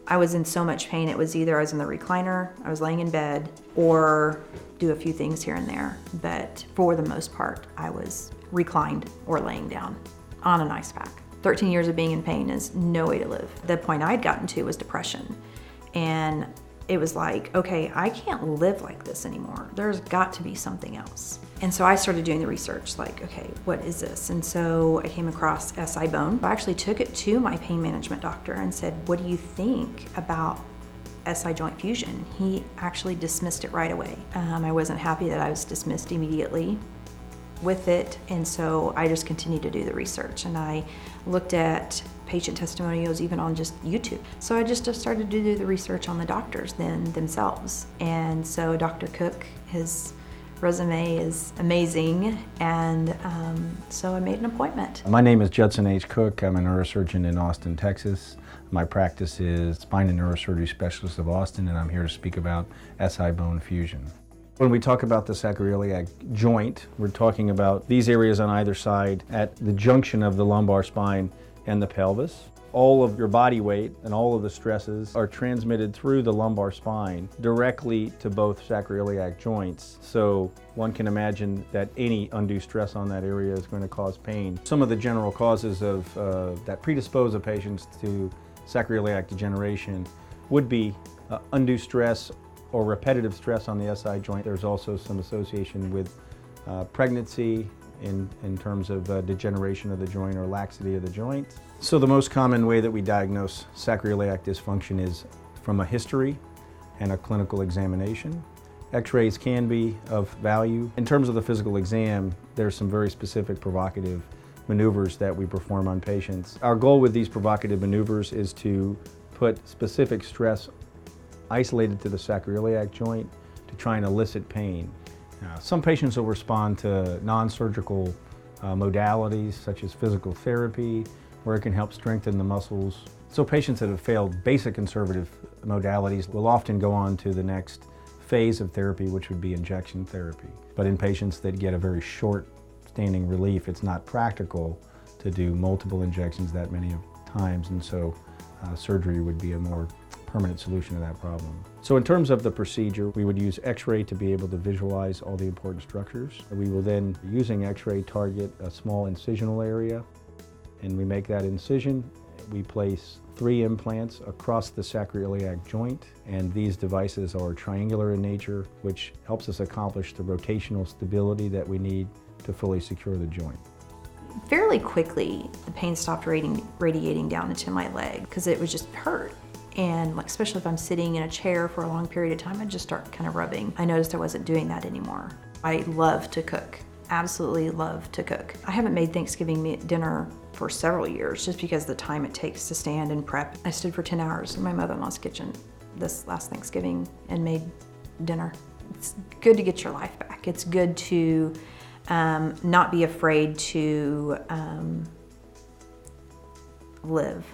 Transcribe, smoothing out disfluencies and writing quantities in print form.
I was in so much pain, it was either I was in the recliner, I was laying in bed, or do a few things here and there. But for the most part, I was reclined or laying down on an ice pack. 13 years of being in pain is no way to live. The point I'd gotten to was depression. And it was like, okay, I can't live like this anymore. There's got to be something else. And so I started doing the research, like, okay, what is this? And so I came across SI bone. I actually took it to my pain management doctor and said, what do you think about SI joint fusion? He actually dismissed it right away. I wasn't happy that I was dismissed immediately with it, and so I just continued to do the research, and I looked at patient testimonials even on just YouTube. So I just started to do the research on the doctors then themselves. And so Dr. Cook, his resume is amazing, and so I made an appointment. My name is Judson H. Cook. I'm a neurosurgeon in Austin, Texas. My practice is Spine and Neurosurgery Specialist of Austin, and I'm here to speak about SI bone fusion. When we talk about the sacroiliac joint, we're talking about these areas on either side at the junction of the lumbar spine and the pelvis. All of your body weight and all of the stresses are transmitted through the lumbar spine directly to both sacroiliac joints. So one can imagine that any undue stress on that area is going to cause pain. Some of the general causes of that predispose of patients to sacroiliac degeneration would be undue stress or repetitive stress on the SI joint. There's also some association with pregnancy in terms of degeneration of the joint or laxity of the joint. So the most common way that we diagnose sacroiliac dysfunction is from a history and a clinical examination. X-rays can be of value. In terms of the physical exam, there's some very specific provocative maneuvers that we perform on patients. Our goal with these provocative maneuvers is to put specific stress isolated to the sacroiliac joint to try and elicit pain. Some patients will respond to non-surgical modalities such as physical therapy, where it can help strengthen the muscles. So patients that have failed basic conservative modalities will often go on to the next phase of therapy, which would be injection therapy. But in patients that get a very short standing relief, it's not practical to do multiple injections that many times, and so surgery would be a more permanent solution to that problem. So in terms of the procedure, we would use X-ray to be able to visualize all the important structures. We will then, using X-ray, target a small incisional area, and we make that incision. We place 3 implants across the sacroiliac joint, and these devices are triangular in nature, which helps us accomplish the rotational stability that we need to fully secure the joint. Fairly quickly, the pain stopped radiating down into my leg because it was just hurt. And like, especially if I'm sitting in a chair for a long period of time, I'd just start kind of rubbing. I noticed I wasn't doing that anymore. I love to cook, absolutely love to cook. I haven't made Thanksgiving dinner for several years just because the time it takes to stand and prep. I stood for 10 hours in my mother-in-law's kitchen this last Thanksgiving and made dinner. It's good to get your life back. It's good to not be afraid to live.